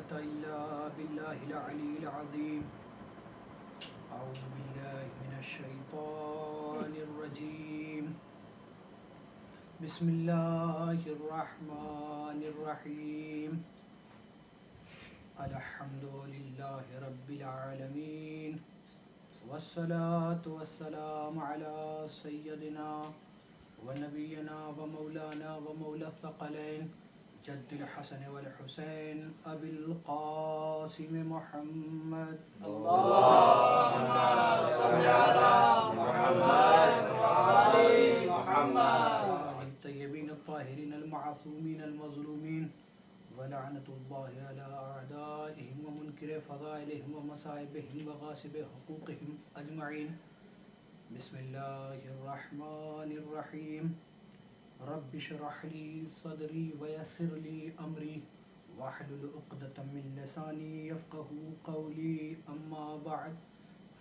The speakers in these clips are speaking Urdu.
قوة إلا بالله العلي العظيم. أعوذ بالله من الشيطان الرجيم. بسم الله الرحمن الرحيم. الحمد لله رب العالمين، والصلاة والسلام على سيدنا ونبينا ومولانا ومولى الثقلين جد الحسن والحسين أبي القاسم محمد. اللهم صل على محمد وآل محمد الطيبين الطاهرين المعصومين المظلومين، ولعنة الله على أعدائهم ومنكر فضائلهم ومصائبهم وغاصب حقوقهم أجمعين. بسم الله الرحمن الرحيم. رب اشرح لي صدري ويسر لي أمري واحلل عقدة من لساني يفقهوا قولي. أما بعد،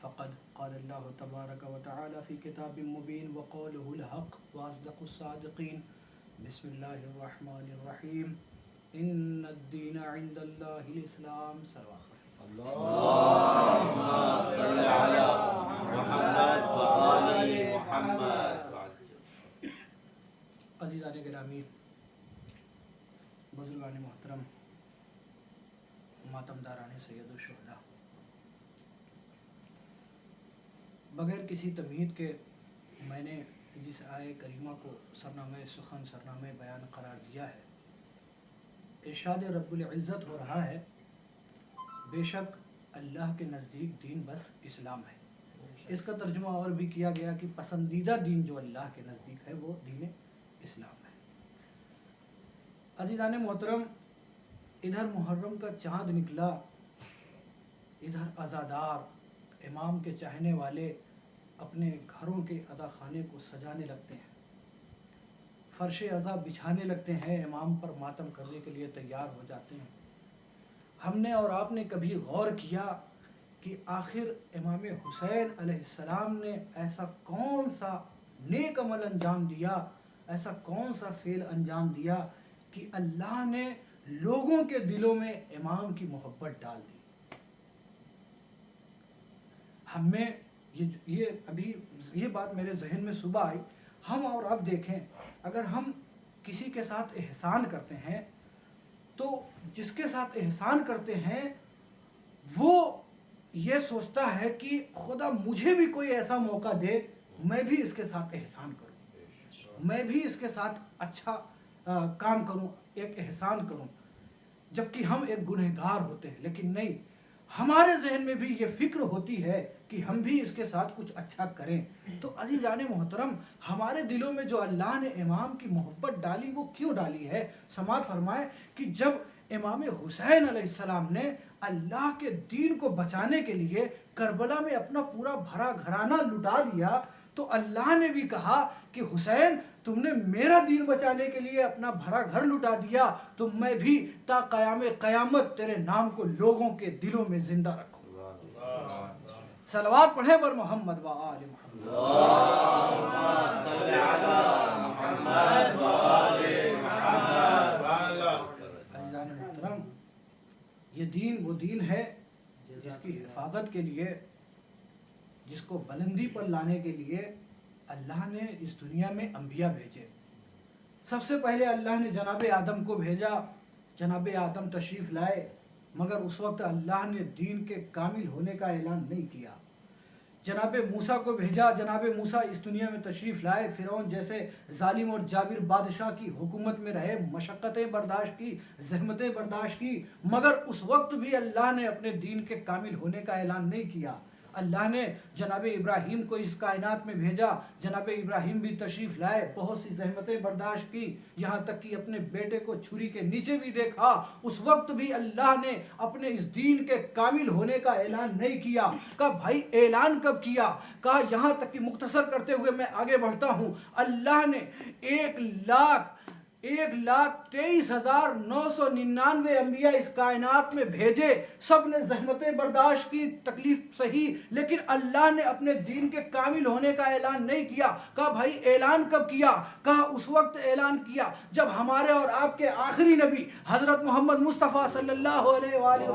فقد قال الله تبارك وتعالى في كتاب مبين وقوله الحق وأصدق الصادقين. بسم الله الرحمن الرحيم. إن الدين عند الله الإسلام. صلوات اللهم صل على محمد وآل محمد. عزیزان گرامی، بزرگان محترم، ماتمداران سید الشہداء، بغیر کسی تمہید کے میں نے جس آیہ کریمہ کو سرنامہ سخن، سرنامہ بیان قرار دیا ہے، ارشاد رب العزت ہو رہا ہے بے شک اللہ کے نزدیک دین بس اسلام ہے. اس کا ترجمہ اور بھی کیا گیا کہ پسندیدہ دین جو اللہ کے نزدیک ہے وہ دین اسلام ہے. عزیزان محترم، ادھر محرم کا چاند نکلا، ادھر عزادار امام کے چاہنے والے اپنے گھروں کے عزا خانے کو سجانے لگتے ہیں، فرش عزا بچھانے لگتے ہیں، امام پر ماتم کرنے کے لیے تیار ہو جاتے ہیں. ہم نے اور آپ نے کبھی غور کیا کہ آخر امام حسین علیہ السلام نے ایسا کون سا نیک عمل انجام دیا، ایسا کون سا فعل انجام دیا کہ اللہ نے لوگوں کے دلوں میں امام کی محبت ڈال دی. ہمیں یہ بات میرے ذہن میں صبح آئی. ہم اور اب دیکھیں، اگر ہم کسی کے ساتھ احسان کرتے ہیں تو جس کے ساتھ احسان کرتے ہیں وہ یہ سوچتا ہے کہ خدا مجھے بھی کوئی ایسا موقع دے، میں بھی اس کے ساتھ احسان کروں، میں بھی اس کے ساتھ اچھا کام کروں، ایک احسان کروں، جبکہ ہم ایک گنہگار ہوتے ہیں. لیکن نہیں، ہمارے ذہن میں بھی یہ فکر ہوتی ہے کہ ہم بھی اس کے ساتھ کچھ اچھا کریں. تو عزیزان محترم، ہمارے دلوں میں جو اللہ نے امام کی محبت ڈالی وہ کیوں ڈالی ہے؟ سماعت فرمائیں کہ جب امام حسین علیہ السلام نے اللہ کے دین کو بچانے کے لیے کربلا میں اپنا پورا بھرا گھرانہ لٹا دیا تو اللہ نے بھی کہا کہ حسین، تم نے میرا دین بچانے کے لیے اپنا بھرا گھر لٹا دیا تو میں بھی تا قیام قیامت تیرے نام کو لوگوں کے دلوں میں زندہ رکھوں. صلوات پڑھیں بر محمد و آل محمد. اللهم صل على محمد وآل محمد. عزیزان محترم، یہ دین وہ دین ہے جس کی حفاظت کے لیے، جس کو بلندی پر لانے کے لیے اللہ نے اس دنیا میں انبیاء بھیجے. سب سے پہلے اللہ نے جناب آدم کو بھیجا، جناب آدم تشریف لائے، مگر اس وقت اللہ نے دین کے کامل ہونے کا اعلان نہیں کیا. جناب موسیٰ کو بھیجا، جناب موسیٰ اس دنیا میں تشریف لائے، فرعون جیسے ظالم اور جابر بادشاہ کی حکومت میں رہے، مشقتیں برداشت کی، زحمتیں برداشت کی، مگر اس وقت بھی اللہ نے اپنے دین کے کامل ہونے کا اعلان نہیں کیا. اللہ نے جناب ابراہیم کو اس کائنات میں بھیجا، جناب ابراہیم بھی تشریف لائے، بہت سی زحمتیں برداشت کی، یہاں تک کہ اپنے بیٹے کو چھری کے نیچے بھی دیکھا. اس وقت بھی اللہ نے اپنے اس دین کے کامل ہونے کا اعلان نہیں کیا. کہا بھائی اعلان کب کیا؟ کہا یہاں تک کہ مختصر کرتے ہوئے میں آگے بڑھتا ہوں، اللہ نے 1,23,999 انبیاء اس کائنات میں بھیجے، سب نے زحمتیں برداشت کی، تکلیف سہی، لیکن اللہ نے اپنے دین کے کامل ہونے کا اعلان نہیں کیا۔ کہا بھائی اعلان کب کیا؟ کہا اس وقت اعلان کیا جب ہمارے اور آپ کے آخری نبی حضرت محمد مصطفیٰ صلی اللہ علیہ وآلہ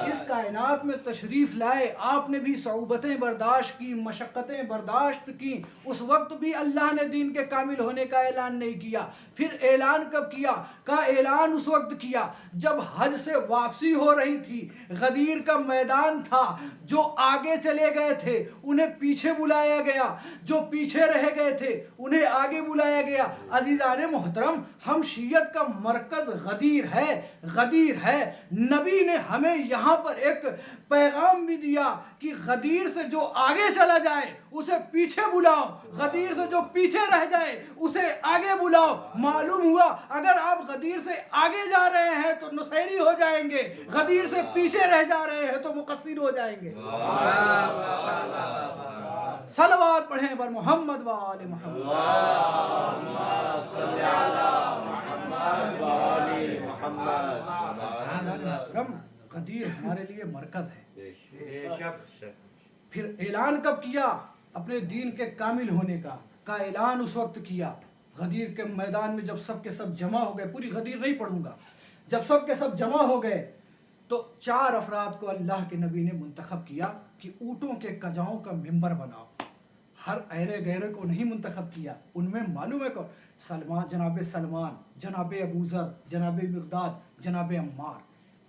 اس کائنات میں تشریف لائے۔ آپ نے بھی صعوبتیں برداشت کی، مشقتیں برداشت کی، اس وقت بھی اللہ نے دین کے کامل ہونے کا اعلان نہیں کیا۔ پھر اعلان کب کیا؟ کہا اعلان اس وقت کیا جب حج سے واپسی ہو رہی تھی، غدیر کا میدان تھا، جو آگے چلے گئے تھے انہیں پیچھے بلایا گیا، جو پیچھے رہ گئے تھے انہیں آگے بلایا گیا۔ عزیزان محترم، ہم شیعت کا مرکز غدیر ہے، غدیر ہے۔ نبی نے ہمیں یہاں پر ایک پیغام بھی دیا کہ غدیر سے جو آگے چلا جائے اسے پیچھے بلاؤ، غدیر سے جو پیچھے رہ جائے اسے آگے بلاؤ۔ معلوم ہوا اگر آپ غدیر سے آگے جا رہے ہیں تو نصیری ہو جائیں گے، غدیر سے پیچھے رہ جا رہے ہیں تو مقصر ہو جائیں گے۔ صلوات پڑھیں بر محمد و آل محمد۔ غدیر ہمارے لیے مرکز ہے۔ پھر اعلان کب کیا اپنے دین کے کامل ہونے کا؟ اعلان اس وقت کیا غدیر کے میدان میں جب سب کے سب جمع ہو گئے۔ پوری غدیر نہیں پڑھوں گا۔ جب سب کے سب جمع ہو گئے تو 4 افراد کو اللہ کے نبی نے منتخب کیا کہ اونٹوں کے کجاؤں کا ممبر بناؤ۔ ہر ایرے گہرے کو نہیں منتخب کیا، ان میں معلوم ہے کہ جناب سلمان، جناب ابو ذر، جناب مقداد، جناب عمار،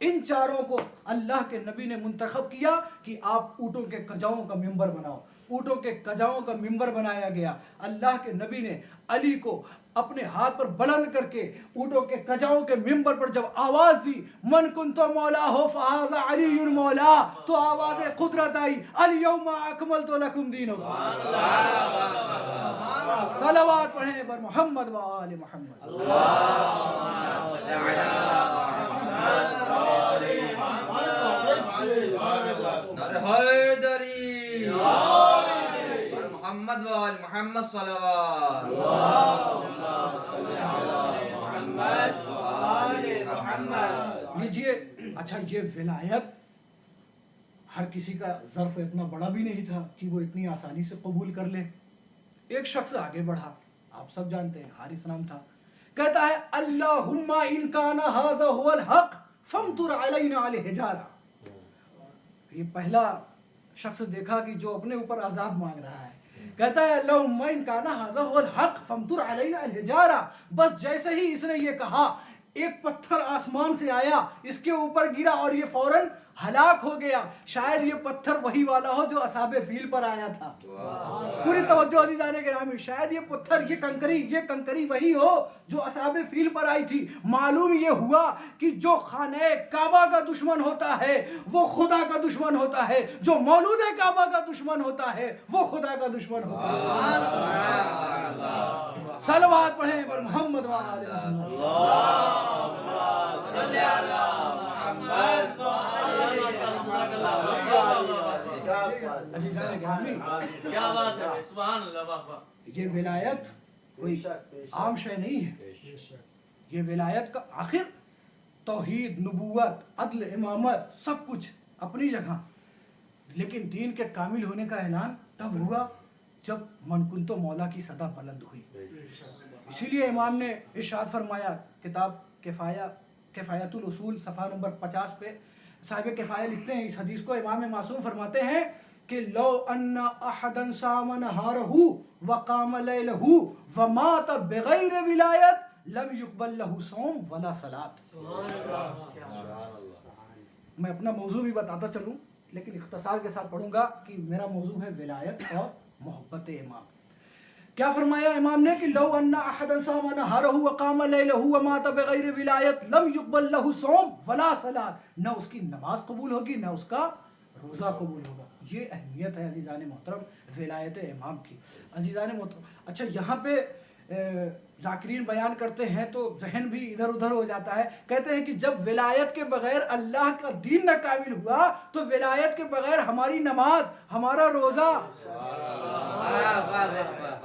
ان 4 کو اللہ کے نبی نے منتخب کیا کہ آپ اونٹوں کے کجاؤں کا ممبر بناؤ۔ اونٹوں کے کجاؤں کا ممبر بنایا گیا۔ اللہ کے نبی نے علی کو اپنے ہاتھ پر بلند کر کے اونٹوں کے کجاؤں کے ممبر پر جب آواز دی من کنت مولا ہو فہذا علی مولا، تو آواز قدرت آئی الیوم اکملت لکم دینکم۔ صلوات پڑھیں بر محمد و آل محمد۔ حیدری محمد و آل محمد صلوات۔ لیجئے اچھا، یہ ولایت ہر کسی کا ظرف اتنا بڑا بھی نہیں تھا کہ وہ اتنی آسانی سے قبول کر لے۔ ایک شخص آگے بڑھا، آپ سب جانتے ہیں، حارث نام تھا، کہتا ہے اللہم ان کان ھذا ھو الحق فامطر علینا الحجارہ۔ یہ پہلا شخص دیکھا کہ جو اپنے اوپر عذاب مانگ رہا ہے، کہتا ہے اللہم ان کان ھذا ھو الحق فامطر علینا الحجارہ۔ بس جیسے ہی اس نے یہ کہا، ایک پتھر آسمان سے آیا، اس کے اوپر گرا اور یہ فوراً ہلاک ہو گیا۔ شاید یہ پتھر وہی والا ہو جو اصحاب فیل پر آیا تھا۔ پوری توجہ عزیزان گرامی، شاید یہ پتھر، یہ کنکری وہی ہو جو اصحاب فیل پر آئی تھی۔ معلوم یہ ہوا کہ جو خانہ کعبہ کا دشمن ہوتا ہے وہ خدا کا دشمن ہوتا ہے، جو مولود کعبہ کا دشمن ہوتا ہے وہ خدا کا دشمن ہوتا ہے۔ صلوات پڑھیں پر محمد و آل محمد۔ کیا بات ہے، سبحان اللہ، واہ واہ۔ یہ ولایت کوئی عام شے نہیں ہے۔ یہ ولایت کا آخر توحید، نبوت، عدل، امامت سب کچھ اپنی جگہ، لیکن دین کے کامل ہونے کا اعلان تب ہوا جب من کنتو مولا کی صدا بلند ہوئی۔ اسی لیے امام نے ارشاد فرمایا، کتاب کفایت الاصول صفحہ نمبر 50 پہ صاحب کفایہ لکھتے ہیں اس حدیث کو، امام معصوم فرماتے ہیں کہ لو ان احدا صام نہارہ وقام لیلہ ومات بغیر ولایت لم يقبل له صوم ولا صلاۃ۔ میں اپنا موضوع بھی بتاتا چلوں لیکن اختصار کے ساتھ پڑھوں گا کہ میرا موضوع ہے ولایت اور محبت امام۔ کیا فرمایا امام نے کہ لو ان احدا صام نہارہ وقام لیلہ ومات بغیر ولایت لم يقبل له صوم ولا صلاۃ، نہ اس کی نماز قبول ہوگی نہ اس کا روزہ قبول ہوگا۔ یہ اہمیت ہے عزیزان محترم ولایت امام کی۔ عزیزان محترم، اچھا یہاں پہ ذاکرین بیان کرتے ہیں تو ذہن بھی ادھر ادھر ہو جاتا ہے۔ کہتے ہیں کہ جب ولایت کے بغیر اللہ کا دین نہ کامل ہوا تو ولایت کے بغیر ہماری نماز، ہمارا روزہ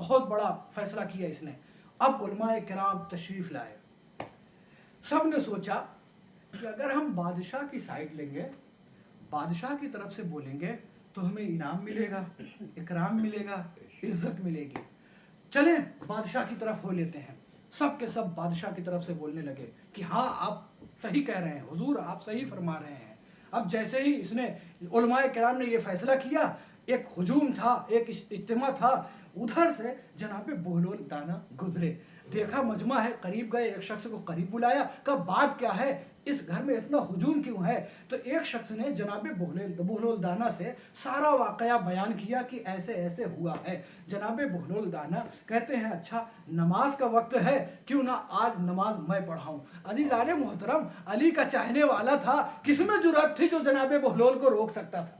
بہت بڑا فیصلہ کیا اس نے. اب علماء کرام تشریف لائے. سب نے سوچا کہ اگر ہم بادشاہ کی سائڈ لیں گے, بادشاہ کی طرف سے بولیں گے تو ہمیں انعام ملے گا, اکرام ملے گا, عزت ملے گی. چلیں بادشاہ کی طرف ہو لیتے ہیں. سب کے سب بادشاہ کی طرف سے بولنے لگے کہ ہاں آپ صحیح کہہ رہے ہیں حضور, آپ صحیح فرما رہے ہیں. اب جیسے ہی اس نے علماء کرام نے یہ فیصلہ کیا, ایک ہجوم تھا, ایک اجتماع تھا. ادھر سے جناب بہلول دانا گزرے, دیکھا مجمع ہے, قریب گئے, ایک شخص کو قریب بلایا, کہا بات کیا ہے, اس گھر میں اتنا ہجوم کیوں ہے؟ تو ایک شخص نے جناب بہلول دانا سے سارا واقعہ بیان کیا کہ ایسے ایسے ہوا ہے. جناب بہلول دانا کہتے ہیں اچھا نماز کا وقت ہے, کیوں نہ آج نماز میں پڑھاؤں. عزیزان محترم, علی کا چاہنے والا تھا, کس میں جرأت تھی جو جناب بہلول کو روک سکتا تھا؟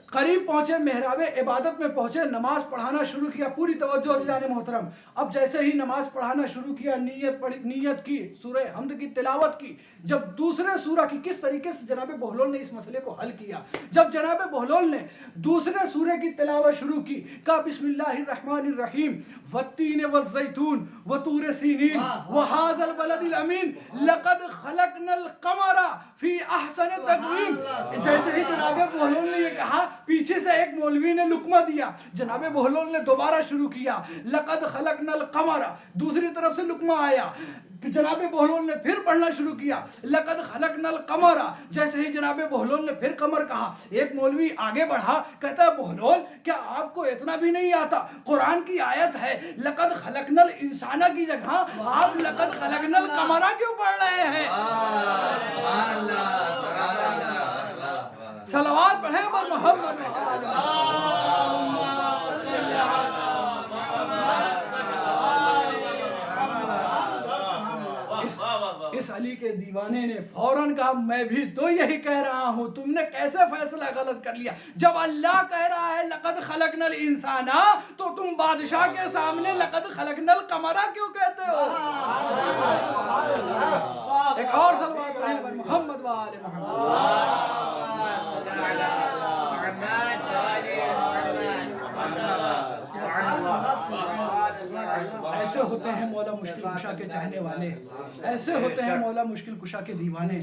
قریب پہنچے, محراب عبادت میں پہنچے, نماز پڑھانا شروع کیا. پوری توجہ عزیزان محترم. اب جیسے ہی نماز پڑھانا شروع کیا, نیت کی, سورہ حمد کی تلاوت کی. جب دوسرے سورہ کی کس طریقے سے جناب بہلول نے اس مسئلے کو حل کیا, جب جناب بہلول نے دوسرے سورے کی تلاوت شروع کی, کہا بسم اللہ الرحمن الرحیم والتین والزیتون وطور سینین وہذا البلد الامین لقد خلقنا القمر فی احسن تقویم. جیسے ہی جناب بہلول نے یہ کہا, پیچھے سے ایک مولوی نے لقمہ دیا. جناب بہلول نے دوبارہ شروع کیا لقد خلقنا القمر, دوسری طرف سے لقمہ آیا. جناب بہلول نے پھر پڑھنا شروع کیا لقد خلقنا القمر. جیسے ہی جناب بہلول نے پھر قمر کہا, ایک مولوی آگے بڑھا, کہتا ہے بہلول کیا آپ کو اتنا بھی نہیں آتا؟ قرآن کی آیت ہے لقد خلقنا الانسان کی جگہ آپ لقد خلقنا القمر کیوں پڑھ رہے ہیں؟ صلوات پڑھیں بر محمد. اس علی کے دیوانے نے فوراً کہا میں بھی تو یہی کہہ رہا ہوں, تم نے کیسے فیصلہ غلط کر لیا؟ جب اللہ کہہ رہا ہے لقد خلقنا الانسان, تو تم بادشاہ کے سامنے لقد خلقنا القمر کیوں کہتے ہو؟ ایک اور صلوات پڑھیں بر محمد و آل محمد. ایسے ہوتے ہیں مولا مشکل کشا کے چاہنے والے, ایسے ہوتے ہیں مولا مشکل کشا کے دیوانے,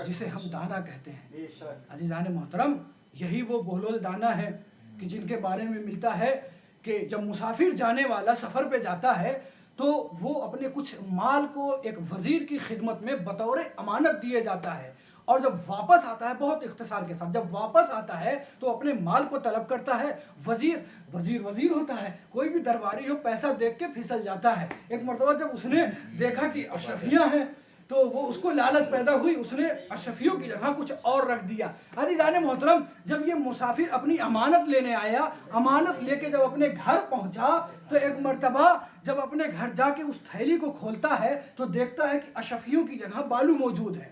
جسے ہم دانا کہتے ہیں. عزیزان محترم, یہی وہ بہلول دانا ہے کہ جن کے بارے میں ملتا ہے کہ جب مسافر جانے والا سفر پہ جاتا ہے تو وہ اپنے کچھ مال کو ایک وزیر کی خدمت میں بطور امانت دیے جاتا ہے, اور جب واپس آتا ہے, بہت اختصار کے ساتھ, جب واپس آتا ہے تو اپنے مال کو طلب کرتا ہے. وزیر ہوتا ہے, کوئی بھی درباری ہو, پیسہ دیکھ کے پھسل جاتا ہے. ایک مرتبہ جب اس نے دیکھا کہ اشرفیاں ہیں تو وہ اس کو لالچ پیدا ہوئی, اس نے اشرفیوں کی جگہ کچھ اور رکھ دیا. عزیزان محترم, جب یہ مسافر اپنی امانت لینے آیا, امانت لے کے جب اپنے گھر پہنچا تو ایک مرتبہ جب اپنے گھر جا کے اس تھیلی کو کھولتا ہے تو دیکھتا ہے کہ اشرفیوں کی جگہ بالو موجود ہے.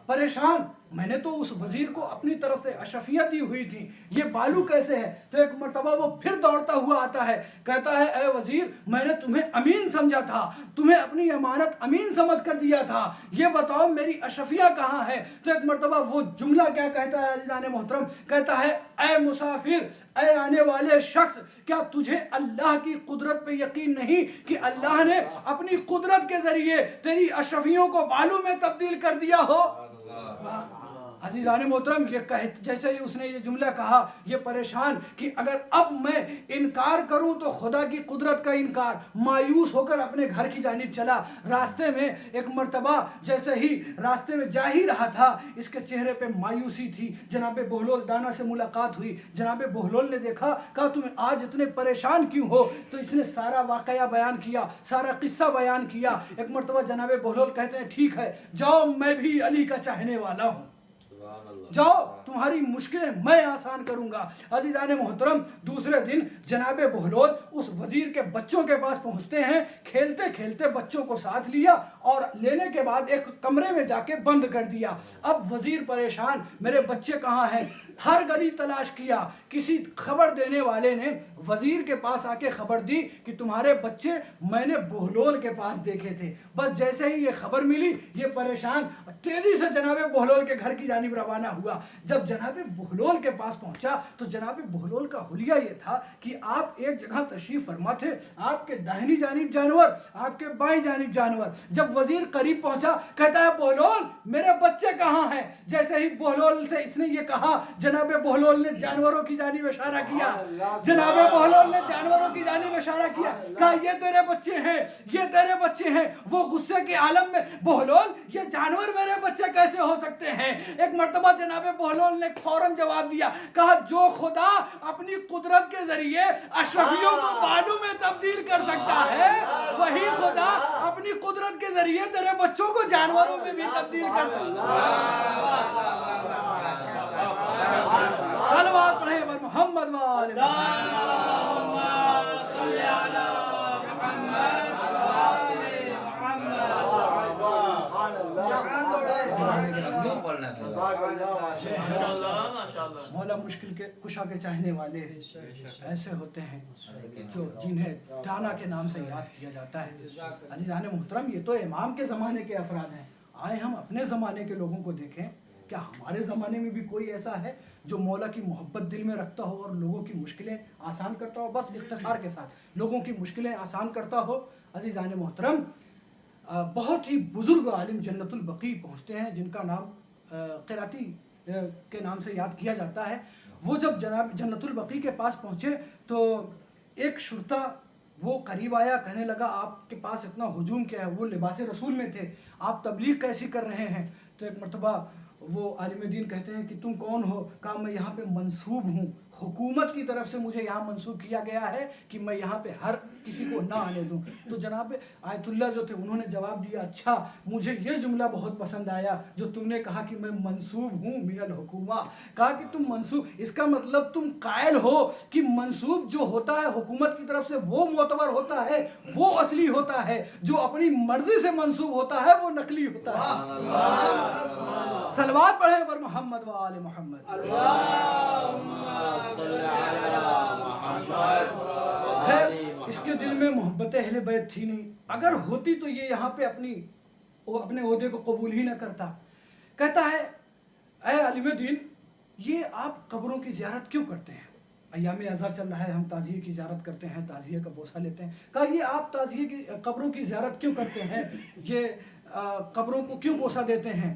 پریشان, میں نے تو اس وزیر کو اپنی طرف سے اشرفیاں دی ہوئی تھی, یہ بالو کیسے ہے؟ تو ایک مرتبہ وہ پھر دوڑتا ہوا آتا ہے, کہتا ہے اے وزیر, میں نے تمہیں امین سمجھا تھا, تمہیں اپنی امانت امین سمجھ کر دیا تھا, یہ بتاؤ میری اشرفیاں کہاں ہے؟ تو ایک مرتبہ وہ جملہ کیا کہتا ہے عزیزان محترم, کہتا ہے اے مسافر, اے آنے والے شخص, کیا تجھے اللہ کی قدرت پہ یقین نہیں کہ اللہ نے اپنی قدرت کے ذریعے تیری اشرفیوں کو بالو میں تبدیل کر دیا ہو؟ عزیزان محترم, یہ جیسے ہی اس نے یہ جملہ کہا, یہ پریشان کہ اگر اب میں انکار کروں تو خدا کی قدرت کا انکار, مایوس ہو کر اپنے گھر کی جانب چلا. راستے میں ایک مرتبہ جیسے ہی راستے میں جا ہی رہا تھا, اس کے چہرے پہ مایوسی تھی. جناب بہلول دانا سے ملاقات ہوئی, جناب بہلول نے دیکھا, کہا تم آج اتنے پریشان کیوں ہو؟ تو اس نے سارا واقعہ بیان کیا, سارا قصہ بیان کیا. ایک مرتبہ جناب بہلول کہتے ہیں ٹھیک ہے, جاؤ, میں بھی علی کا چاہنے والا ہوں, جاؤ تمہاری مشکلیں میں آسان کروں گا. عزیزان محترم, دوسرے دن جناب بہلول اس وزیر کے بچوں کے پاس پہنچتے ہیں, کھیلتے کھیلتے بچوں کو ساتھ لیا اور لینے کے بعد ایک کمرے میں جا کے بند کر دیا. اب وزیر پریشان, میرے بچے کہاں ہیں؟ ہر گلی تلاش کیا, کسی خبر دینے والے نے وزیر کے پاس آ کے خبر دی کہ تمہارے بچے میں نے بہلول کے پاس دیکھے تھے. بس جیسے ہی یہ خبر ملی, یہ پریشان تیزی سے جناب بہلول کے گھر کی جانب جانب روانہ ہوا. جب جناب بہلول کے پاس پہنچا تو جناب بہلول کا حلیہ یہ تھا کہ آپ ایک جگہ تشریف فرما تھے, آپ کے داہنی جانب جانور, آپ کے بائیں جانب جانور. جب وزیر قریب پہنچا کہتا ہے بہلول میرے بچے کہاں ہیں؟ جیسے ہی بہلول سے اس نے یہ کہا جناب بہلول نے جانوروں کی جانب اشارہ کیا. جناب بہلول نے جانوروں کی جانب اشارہ کیا, کہا یہ تیرے بچے ہیں, یہ تیرے بچے ہیں. وہ غصے کے عالم میں بہلول یہ جانور میرے بچے کیسے ہو سکتے ہیں؟ ایک مرتبہ جناب بہلول نے فوراً جواب دیا, کہا جو خدا اپنی قدرت کے ذریعے اشرفیوں کو بالوں میں تبدیل کر سکتا ہے وہی خدا اپنی قدرت کے ذریعے تیرے بچوں کو جانوروں میں بھی تبدیل کر سکتا ہے. صلوات پڑھیں بر محمد وآل مولا مشکل کے کشا کے چاہنے والے ایسے ہوتے ہیں جو جنہیں دانا کے نام سے یاد کیا جاتا ہے. عزیزان محترم, یہ تو امام کے زمانے کے افراد ہیں. آئے ہم اپنے زمانے کے لوگوں کو دیکھیں, کیا ہمارے زمانے میں بھی کوئی ایسا ہے جو مولا کی محبت دل میں رکھتا ہو اور لوگوں کی مشکلیں آسان کرتا ہو؟ بس اختصار کے ساتھ لوگوں کی مشکلیں آسان کرتا ہو. عزیزان محترم, بہت ہی بزرگ عالم جنت البقیع پہنچتے ہیں جن کا نام قراتی کے نام سے یاد کیا جاتا ہے. وہ جب جناب جنت البقیع کے پاس پہنچے تو ایک شرطا وہ قریب آیا, کہنے لگا آپ کے پاس اتنا ہجوم کیا ہے؟ وہ لباس رسول میں تھے, آپ تبلیغ کیسی کر رہے ہیں؟ تو ایک مرتبہ وہ عالم دین کہتے ہیں کہ تم کون ہو؟ کہا میں یہاں پہ منصوب ہوں, حکومت کی طرف سے مجھے یہاں منصوب کیا گیا ہے کہ میں یہاں پہ ہر کسی کو نہ آنے دوں. تو جناب آیت اللہ جو تھے انہوں نے جواب دیا, اچھا مجھے یہ جملہ بہت پسند آیا جو تم نے کہا کہ میں منصوب ہوں من الحکومہ. کہا کہ تم منصوب, اس کا مطلب تم قائل ہو کہ منصوب جو ہوتا ہے حکومت کی طرف سے وہ معتبر ہوتا ہے, وہ اصلی ہوتا ہے, جو اپنی مرضی سے منصوب ہوتا ہے وہ نقلی ہوتا ہے. صلوات پڑھیں بر محمد و آل محمد. خیر اس کے دل میں محبت اہل بیت تھی نہیں, اگر ہوتی تو یہ یہاں پہ اپنے عہدے کو قبول ہی نہ کرتا. کہتا ہے اے عالم دین, یہ آپ قبروں کی زیارت کیوں کرتے ہیں؟ ایام ازا چل رہا ہے, ہم تعزیے کی زیارت کرتے ہیں, تعزیے کا بوسہ لیتے ہیں. کہا یہ آپ تعزیے کی قبروں کی زیارت کیوں کرتے ہیں, یہ قبروں کو کیوں بوسہ دیتے ہیں,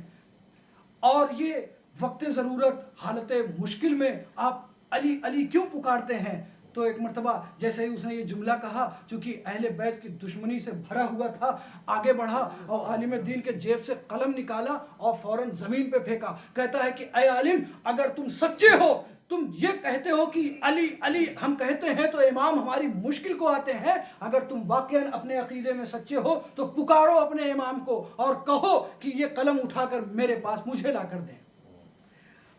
اور یہ وقت ضرورت حالت مشکل میں آپ علی علی کیوں پکارتے ہیں؟ تو ایک مرتبہ جیسے ہی اس نے یہ جملہ کہا, چونکہ اہل بیت کی دشمنی سے بھرا ہوا تھا, آگے بڑھا اور عالم دین کے جیب سے قلم نکالا اور فوراً زمین پہ پھینکا. کہتا ہے کہ اے عالم, اگر تم سچے ہو, تم یہ کہتے ہو کہ علی علی ہم کہتے ہیں تو امام ہماری مشکل کو آتے ہیں, اگر تم واقعاً اپنے عقیدے میں سچے ہو تو پکارو اپنے امام کو اور کہو کہ یہ قلم اٹھا کر میرے پاس مجھے لا کر دیں.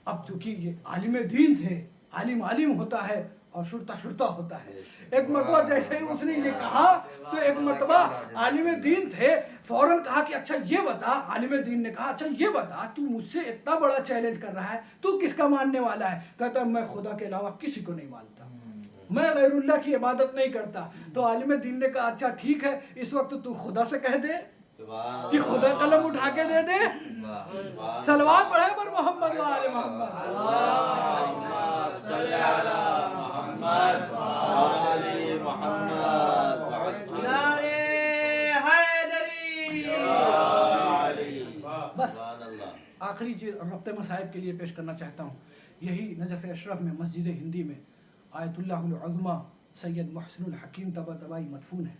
اب چونکہ یہ عالم دین تھے, عالم عالم ہوتا ہے اور شرطا شرطا ہوتا ہے. ایک مرتبہ جیسے ہی اس نے یہ کہا تو ایک مرتبہ عالم دین تھے, فوراً کہا کہ اچھا یہ بتا. عالم دین نے کہا اچھا یہ بتا, تو مجھ سے اتنا بڑا چیلنج کر رہا ہے, تو کس کا ماننے والا ہے؟ کہتا ہے میں خدا کے علاوہ کسی کو نہیں مانتا, میں غیر اللہ کی عبادت نہیں کرتا. تو عالم دین نے کہا اچھا ٹھیک ہے, اس وقت تو خدا سے کہہ دے کہ خدا قلم اٹھا کے دے دے. صلوات پڑھیں پر محمد و آل محمد. بس آخری چیز ربط مصائب کے لیے پیش کرنا چاہتا ہوں. یہی نجف اشرف میں مسجد ہندی میں آیت اللہ العظمہ سید محسن الحکیم طباطبائی مدفون ہے.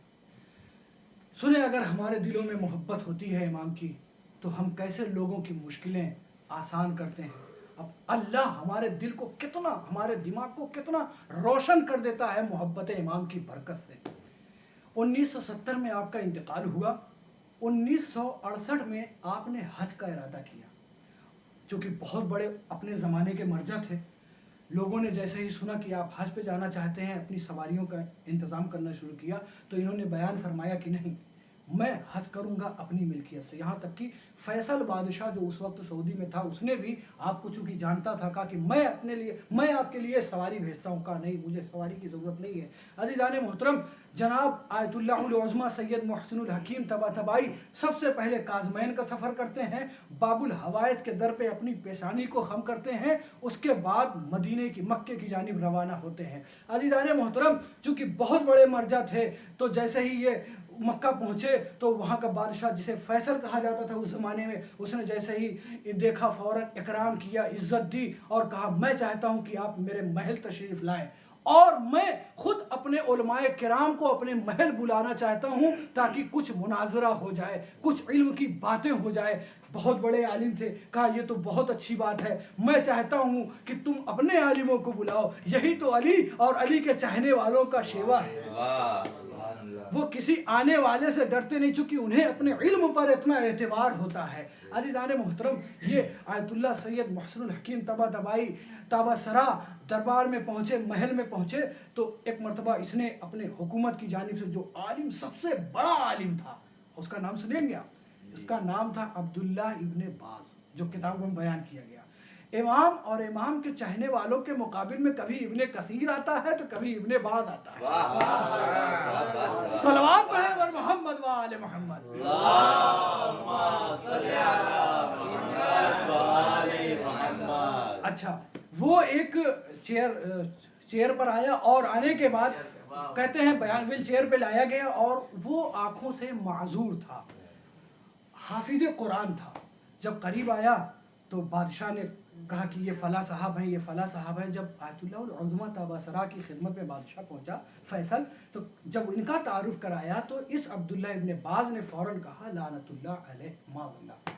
سنیں, اگر ہمارے دلوں میں محبت ہوتی ہے امام کی تو ہم کیسے لوگوں کی مشکلیں آسان کرتے ہیں. اب اللہ ہمارے دل کو کتنا, ہمارے دماغ کو کتنا روشن کر دیتا ہے محبت امام کی برکت سے. 1970 میں آپ کا انتقال ہوا. 1968 میں آپ نے حج کا ارادہ کیا, چونکہ بہت بڑے اپنے زمانے کے مرجع تھے. لوگوں نے جیسے ہی سنا کہ آپ حج پہ جانا چاہتے ہیں, اپنی سواریوں کا انتظام کرنا شروع کیا, تو انہوں نے بیان فرمایا کہ نہیں, میں حج کروں گا اپنی ملکیت سے. یہاں تک کہ فیصل بادشاہ جو اس وقت سعودی میں تھا اس نے بھی آپ کو چونکہ جانتا تھا کہا کہ میں آپ کے لیے سواری بھیجتا ہوں. کہا نہیں, مجھے سواری کی ضرورت نہیں ہے. عزیزان محترم, جناب آیت اللہ العظمیٰ سید محسن الحکیم طباطبائی سب سے پہلے کاظمین کا سفر کرتے ہیں, باب الحوائج کے در پہ اپنی پیشانی کو خم کرتے ہیں, اس کے بعد مدینے کی مکے کی جانب روانہ ہوتے ہیں. عزیزان محترم, چونکہ بہت بڑے مرجع تھے تو جیسے ہی یہ مکہ پہنچے تو وہاں کا بادشاہ جسے فیصل کہا جاتا تھا اس زمانے میں, اس نے جیسے ہی دیکھا فوراً اکرام کیا, عزت دی اور کہا میں چاہتا ہوں کہ آپ میرے محل تشریف لائیں اور میں خود اپنے علماء کرام کو اپنے محل بلانا چاہتا ہوں تاکہ کچھ مناظرہ ہو جائے, کچھ علم کی باتیں ہو جائے. بہت بڑے عالم تھے, کہا یہ تو بہت اچھی بات ہے, میں چاہتا ہوں کہ تم اپنے عالموں کو بلاؤ, یہی تو علی اور علی کے چاہنے والوں کا شیوا ہے. وہ کسی آنے والے سے ڈرتے نہیں چونکہ انہیں اپنے علم پر اتنا اعتبار ہوتا ہے. عزیزان محترم, یہ آیت اللہ سید محسن الحکیم طباطبائی تابا سرا دربار میں پہنچے, محل میں پہنچے تو ایک مرتبہ اس نے اپنے حکومت کی جانب سے جو عالم سب سے بڑا عالم تھا, اس کا نام سنیں گے آپ, اس کا نام تھا عبداللہ ابن باز, جو کتابوں میں بیان کیا گیا. امام اور امام کے چاہنے والوں کے مقابل میں کبھی ابن کثیر آتا ہے تو کبھی ابن باز آتا ہے. صلوات پڑھیں ور محمد و آل محمد. اچھا, وہ ایک چیئر پر آیا اور آنے کے بعد کہتے ہیں بیان ویل چیئر پہ لایا گیا اور وہ آنکھوں سے معذور تھا, حافظ قرآن تھا. جب قریب آیا تو بادشاہ نے کہا کہ یہ فلاں صاحب ہیں, یہ فلاں صاحب ہیں. جب آیت اللہ العظمیٰ طابا سرا کی خدمت میں بادشاہ پہنچا فیصل, تو جب ان کا تعارف کرایا تو اس عبداللہ ابن باز نے فوراً کہا لعنت اللہ علیہ معاذ اللہ.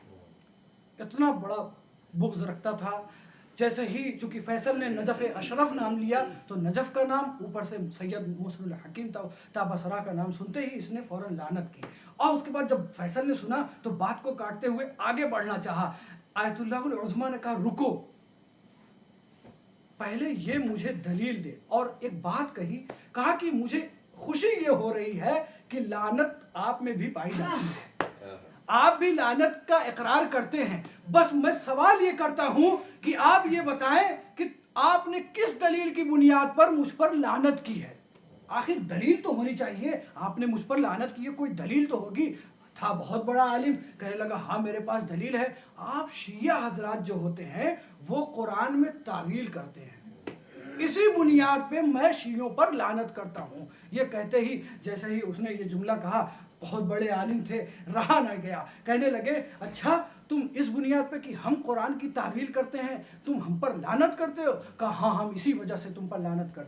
اتنا بڑا بغض رکھتا تھا. جیسے ہی چونکہ فیصل نے نجف اشرف نام لیا تو نجف کا نام, اوپر سے سید محسن الحکیم طابا سرا کا نام سنتے ہی اس نے فوراً لعنت کی. اور اس کے بعد جب فیصل نے سنا تو بات کو کاٹتے ہوئے آگے بڑھنا چاہا. آیت اللہ العظمیٰ نے کہا رکو, پہلے یہ مجھے دلیل دے. اور ایک بات کہی, کہا کہ مجھے خوشی یہ ہو رہی ہے کہ لعنت آپ میں بھی پائی جاتی ہے, آپ بھی لعنت کا اقرار کرتے ہیں, بس میں سوال یہ کرتا ہوں کہ آپ یہ بتائیں کہ آپ نے کس دلیل کی بنیاد پر مجھ پر لعنت کی ہے. آخر دلیل تو ہونی چاہیے, آپ نے مجھ پر لعنت کی ہے, کوئی دلیل تو ہوگی. تھا بہت بڑا عالم, کہنے لگا ہاں میرے پاس دلیل ہے. آپ شیعہ حضرات جو ہوتے ہیں وہ قرآن میں تعویل کرتے ہیں, اسی بنیاد پہ میں شیعوں پر لعنت کرتا ہوں. یہ کہتے ہی جیسے ہی اس نے یہ جملہ کہا, بہت بڑے عالم تھے, رہا نہ گیا. کہنے لگے اچھا تم اس بنیاد پہ کہ ہم قرآن کی تعویل کرتے ہیں تم ہم پر لعنت کرتے ہو؟ کہا ہاں ہم اسی وجہ سے تم پر لعنت کرتے ہیں.